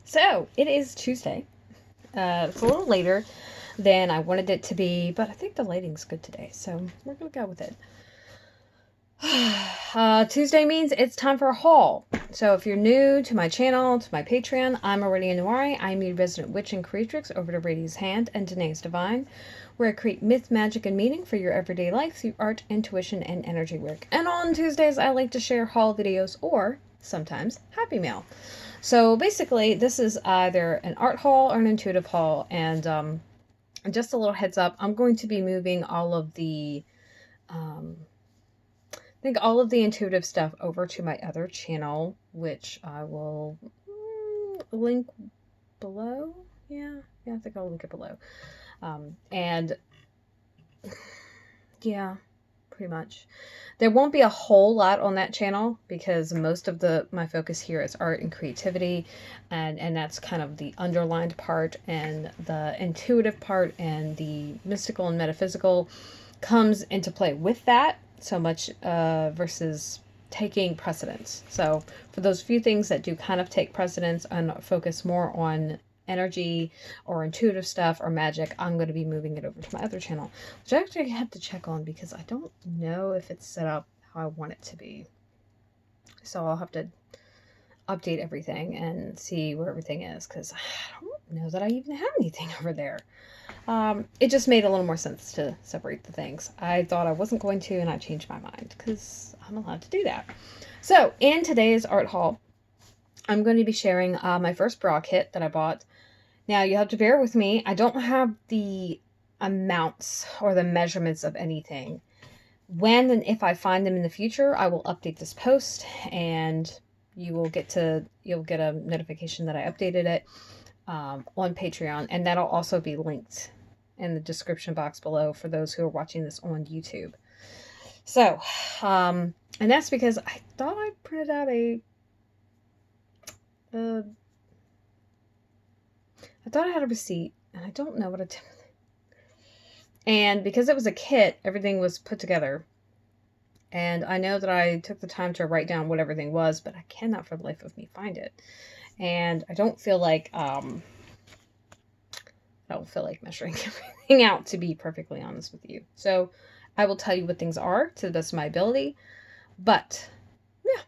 So, it is Tuesday. It's a little later than I wanted it to be, but I think the lighting's good today, so we're going to go with it. Tuesday means it's time for a haul. So if you're new to my channel, to my Patreon, I'm Aradia Noire. I'm your resident witch and creatrix over to Radia's Hand and Danae's Divine, where I create myth, magic, and meaning for your everyday life through art, intuition, and energy work. And on Tuesdays, I like to share haul videos or sometimes Happy Mail. So basically, this is either an art haul or an intuitive haul. And just a little heads up, I'm going to be moving all of the, I think all of the intuitive stuff over to my other channel, which I will link below. Yeah, I think I'll link it below. And yeah, pretty much. There won't be a whole lot on that channel because most of my focus here is art and creativity, and that's kind of the underlined part, and the intuitive part and the mystical and metaphysical comes into play with that so much versus taking precedence. So for those few things that do kind of take precedence and focus more on energy or intuitive stuff or magic, I'm going to be moving it over to my other channel, which I actually have to check on because I don't know if it's set up how I want it to be. So I'll have to update everything and see where everything is, because I don't know that I even have anything over there. It just made a little more sense to separate the things. I thought I wasn't going to, and I changed my mind because I'm allowed to do that. So in today's art haul, I'm going to be sharing my first bra kit that I bought. Now, you have to bear with me. I don't have the amounts or the measurements of anything. When and if I find them in the future, I will update this post, and you'll get a notification that I updated it on Patreon, and that'll also be linked in the description box below for those who are watching this on YouTube. So, and that's because I thought I printed out I thought I had a receipt, and I don't know what I did with it. And because it was a kit, everything was put together. And I know that I took the time to write down what everything was, but I cannot for the life of me find it. And I don't feel like measuring everything out, to be perfectly honest with you. So I will tell you what things are to the best of my ability. But yeah,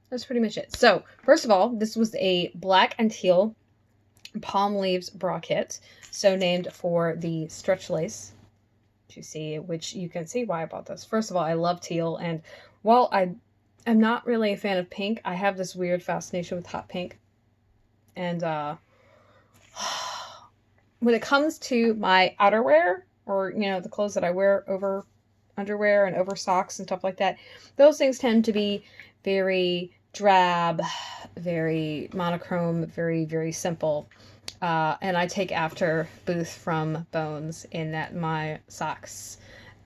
that's pretty much it. So first of all, this was a black and teal palm leaves bra kit, so named for the stretch lace, which you can see why I bought this. First of all, I love teal, and while I'm not really a fan of pink, I have this weird fascination with hot pink. And when it comes to my outerwear, or the clothes that I wear over underwear and over socks and stuff like that, those things tend to be very drab, very monochrome, very, very simple. And I take after Booth from Bones in that my socks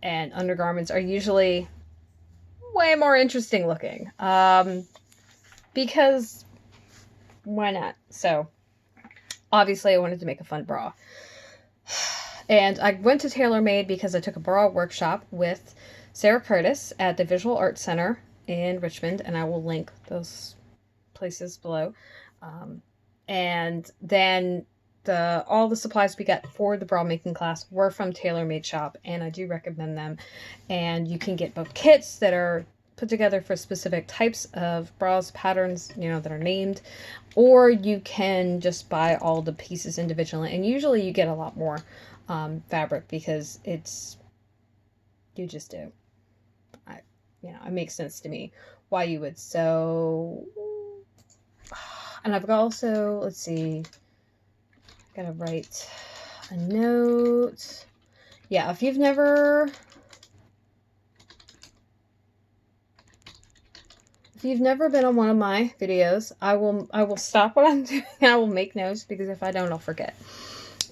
and undergarments are usually way more interesting looking. Because why not? So obviously I wanted to make a fun bra. And I went to Tailormade because I took a bra workshop with Sarah Curtis at the Visual Arts Center in Richmond, and I will link those places below. And then all the supplies we got for the bra making class were from Tailormade shop, and I do recommend them. And you can get both kits that are put together for specific types of bras, patterns, that are named, or you can just buy all the pieces individually. And usually you get a lot more fabric because you just do. It makes sense to me why you would sew. And I've also, let's see, gotta write a note. Yeah, if you've never been on one of my videos, I will stop what I'm doing and I will make notes, because if I don't, I'll forget.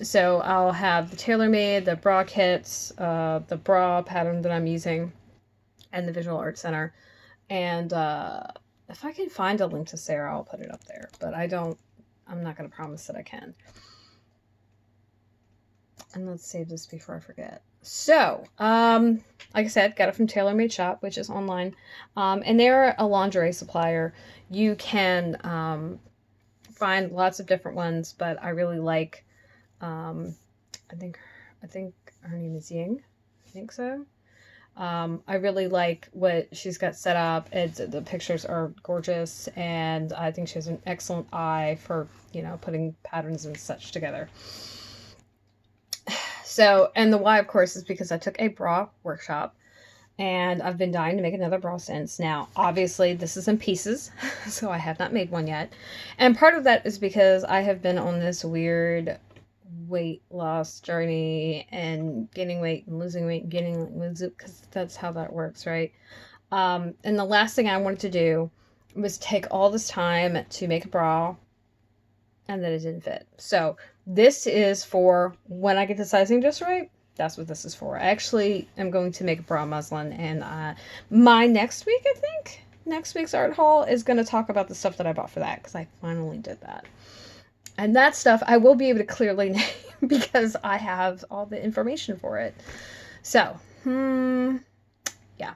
So I'll have the Tailormade, the bra kits, the bra pattern that I'm using, and the Visual Arts Center. And if I can find a link to Sarah, I'll put it up there. But I'm not going to promise that I can. And let's save this before I forget. So, like I said, got it from Tailormade shop, which is online. And they're a lingerie supplier. You can find lots of different ones, but I really like, I think her name is Ying. I think so. I really like what she's got set up. The pictures are gorgeous, and I think she has an excellent eye for, putting patterns and such together. So, and the why, of course, is because I took a bra workshop, and I've been dying to make another bra since. Now, obviously, this is in pieces, so I have not made one yet. And part of that is because I have been on this weird weight loss journey and gaining weight and losing weight and gaining weight, because that's how that works, right? And the last thing I wanted to do was take all this time to make a bra and then it didn't fit. So this is for when I get the sizing just right. That's what this is for. I actually am going to make a bra muslin, and my next week's art haul is going to talk about the stuff that I bought for that, because I finally did that. And that stuff I will be able to clearly name because I have all the information for it. So, yeah.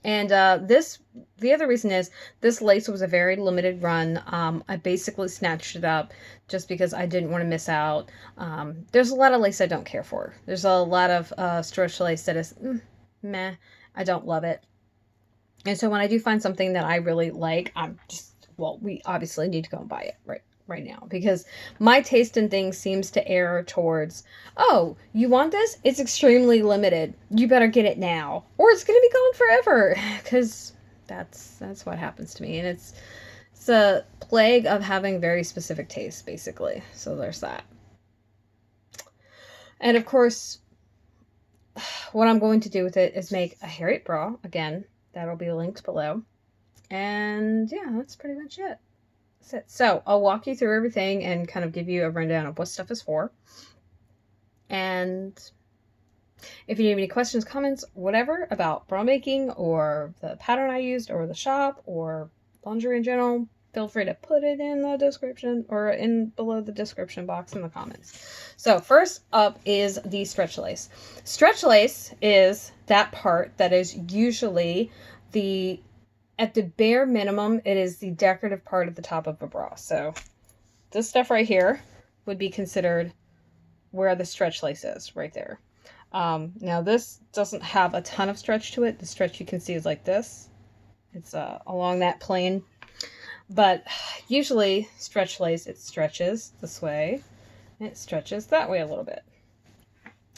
And the other reason is this lace was a very limited run. I basically snatched it up just because I didn't want to miss out. There's a lot of lace I don't care for. There's a lot of stretch lace that is meh. I don't love it. And so when I do find something that I really like, we obviously need to go and buy it right now, because my taste in things seems to err towards, oh, you want this? It's extremely limited. You better get it now, or it's going to be gone forever, because that's what happens to me. And it's a plague of having very specific tastes, basically. So there's that. And of course, what I'm going to do with it is make a Harriet bra. Again, that'll be linked below. And yeah, that's pretty much it. So I'll walk you through everything and kind of give you a rundown of what stuff is for. And if you have any questions, comments, whatever about bra making or the pattern I used or the shop or lingerie in general, feel free to put it in the description or below the description box in the comments. So first up is the stretch lace. Stretch lace is that part that is usually at the bare minimum, it is the decorative part at the top of a bra. So this stuff right here would be considered where the stretch lace is, right there. Now this doesn't have a ton of stretch to it. The stretch you can see is like this. It's along that plane. But usually stretch lace, it stretches this way, and it stretches that way a little bit.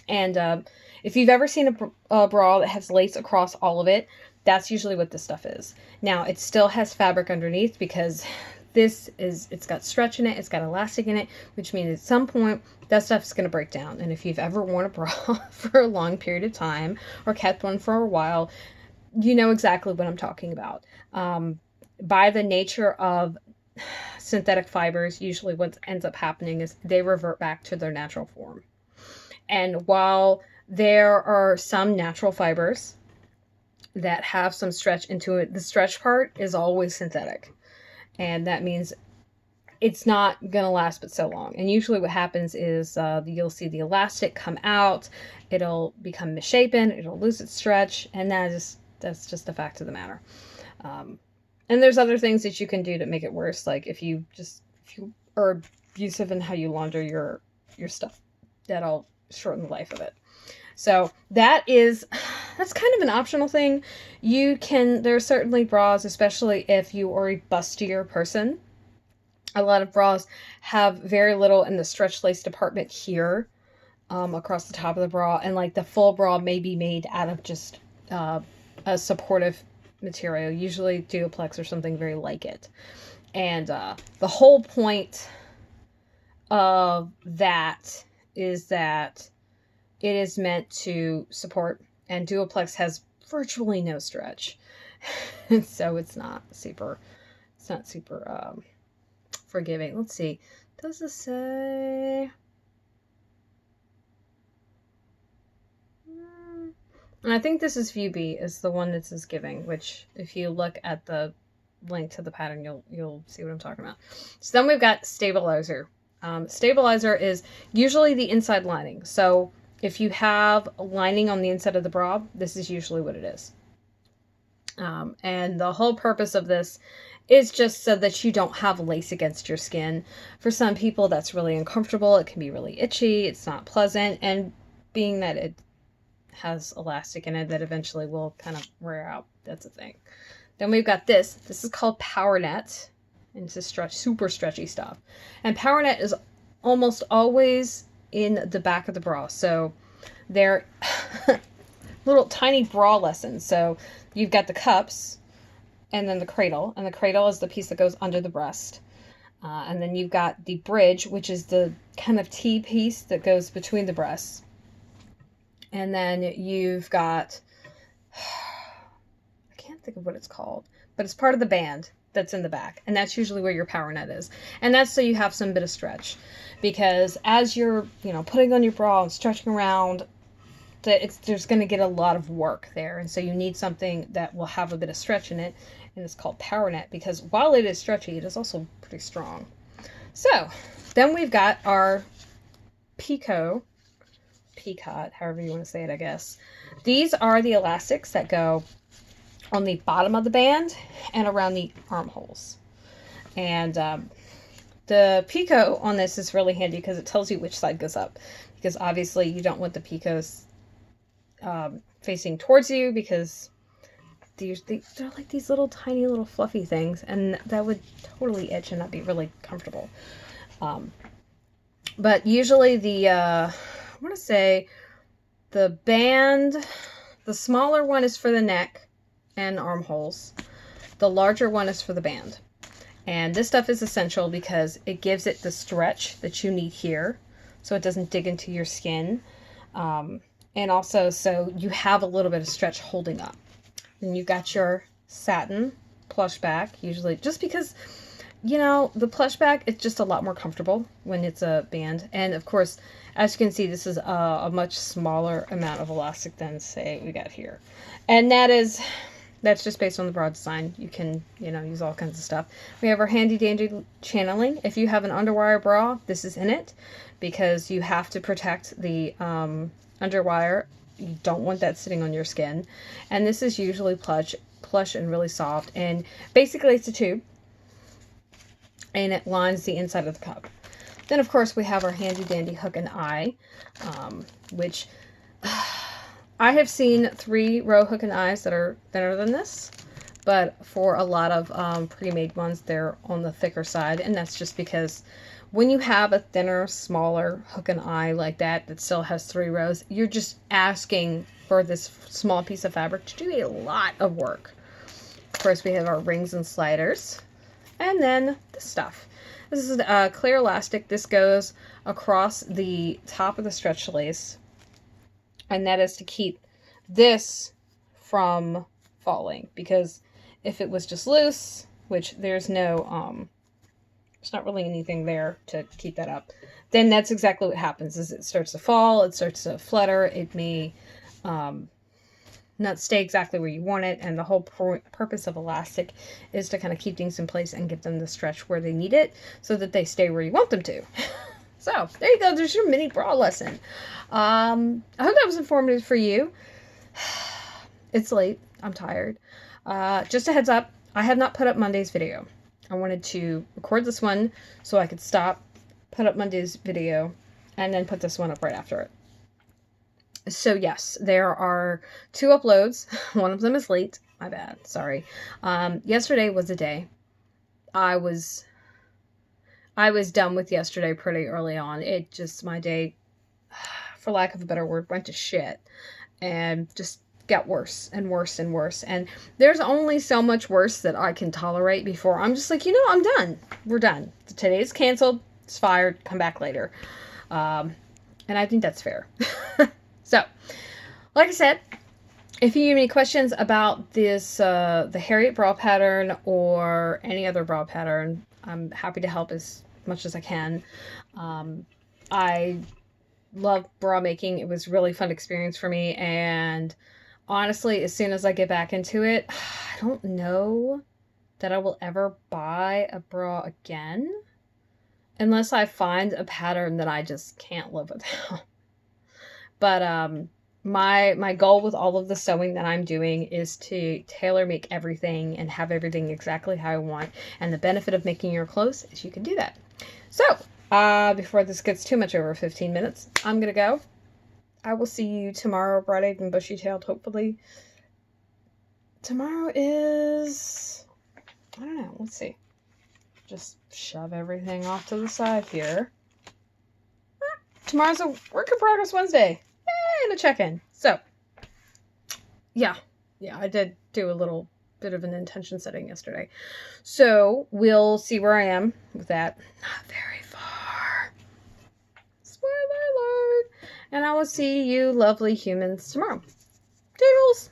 And if you've ever seen a bra that has lace across all of it, that's usually what this stuff is. Now, it still has fabric underneath because it's got stretch in it, it's got elastic in it, which means at some point that stuff is going to break down. And if you've ever worn a bra for a long period of time or kept one for a while, you know exactly what I'm talking about. By the nature of synthetic fibers, usually what ends up happening is they revert back to their natural form. And while there are some natural fibers that have some stretch into it, the stretch part is always synthetic. And that means it's not going to last but so long. And usually what happens is you'll see the elastic come out, it'll become misshapen, it'll lose its stretch, and that's just the fact of the matter. And there's other things that you can do to make it worse, like if you are abusive in how you launder your stuff, that'll shorten the life of it. So that's kind of an optional thing. There are certainly bras, especially if you are a bustier person. A lot of bras have very little in the stretch lace department here, across the top of the bra, and like the full bra may be made out of just a supportive material, usually Duoplex or something very like it. And the whole point of that is that it is meant to support, and Duoplex has virtually no stretch. So it's not super forgiving. Let's see. Does this say? And I think this is View B is the one this is giving, which if you look at the link to the pattern, you'll see what I'm talking about. So then we've got stabilizer. Stabilizer is usually the inside lining. So if you have a lining on the inside of the bra, this is usually what it is. And the whole purpose of this is just so that you don't have lace against your skin. For some people, that's really uncomfortable. It can be really itchy. It's not pleasant. And being that it has elastic in it that eventually will kind of wear out, that's a thing. Then we've got this. This is called Power Net. And it's a super stretchy stuff. And Power Net is almost always in the back of the bra. So they're little tiny bra lessons. So you've got the cups and then the cradle. And the cradle is the piece that goes under the breast. And then you've got the bridge, which is the kind of T piece that goes between the breasts. And then you've got, I can't think of what it's called, but it's part of the band that's in the back. And that's usually where your power net is. And that's so you have some bit of stretch. Because as you're, putting on your bra and stretching around, there's going to get a lot of work there. And so you need something that will have a bit of stretch in it. And it's called Power Net because while it is stretchy, it is also pretty strong. So then we've got our Picot, however you want to say it, I guess. These are the elastics that go on the bottom of the band and around the armholes. And the Picot on this is really handy because it tells you which side goes up. Because obviously you don't want the Picots facing towards you because they're like these little tiny little fluffy things, and that would totally itch and not be really comfortable. But usually I want to say the band, the smaller one is for the neck and armholes. The larger one is for the band. And this stuff is essential because it gives it the stretch that you need here so it doesn't dig into your skin. And also so you have a little bit of stretch holding up. Then you got your satin plush back, usually just because, the plush back, it's just a lot more comfortable when it's a band. And of course, as you can see, this is a much smaller amount of elastic than, say, we got here. And that's just based on the bra design. You can, use all kinds of stuff. We have our handy dandy channeling. If you have an underwire bra, this is in it because you have to protect the underwire. You don't want that sitting on your skin. And this is usually plush and really soft. And basically it's a tube. And it lines the inside of the cup. Then, of course, we have our handy dandy hook and eye, which I have seen 3-row hook and eyes that are thinner than this. But for a lot of pre-made ones, they're on the thicker side. And that's just because when you have a thinner, smaller hook and eye like that still has 3 rows, you're just asking for this small piece of fabric to do a lot of work. Of course, we have our rings and sliders. And then this stuff. This is clear elastic. This goes across the top of the stretch lace. And that is to keep this from falling. Because if it was just loose, which there's no... there's not really anything there to keep that up. Then that's exactly what happens is it starts to fall, it starts to flutter, it may not stay exactly where you want it, and the whole purpose of elastic is to kind of keep things in place and get them to stretch where they need it so that they stay where you want them to. So there you go, there's your mini bra lesson. I hope that was informative for you. It's late, I'm tired. Just a heads up, I have not put up Monday's video. I wanted to record this one so I could stop, put up Monday's video, and then put this one up right after it. So yes, there are 2 uploads. One of them is late. My bad. Sorry. Yesterday was the day. I was done with yesterday pretty early on. It just, my day, for lack of a better word, went to shit. And just got worse and worse and worse. And there's only so much worse that I can tolerate before I'm just like, I'm done. We're done. Today's canceled. It's fired. Come back later. And I think that's fair. So, like I said, if you have any questions about this, the Harriet bra pattern or any other bra pattern, I'm happy to help as much as I can. I love bra making. It was a really fun experience for me. And honestly, as soon as I get back into it, I don't know that I will ever buy a bra again. Unless I find a pattern that I just can't live without. But My goal with all of the sewing that I'm doing is to tailor make everything and have everything exactly how I want. And the benefit of making your clothes is you can do that. So, before this gets too much over 15 minutes, I'm going to go. I will see you tomorrow, bright-eyed and bushy-tailed, hopefully. Tomorrow is... I don't know. Let's see. Just shove everything off to the side here. Tomorrow's a work in progress Wednesday. Yay, and a check-in. So, yeah, I did do a little bit of an intention setting yesterday. So, we'll see where I am with that. Not very far. Spoiler alert. And I will see you lovely humans tomorrow. Doodles!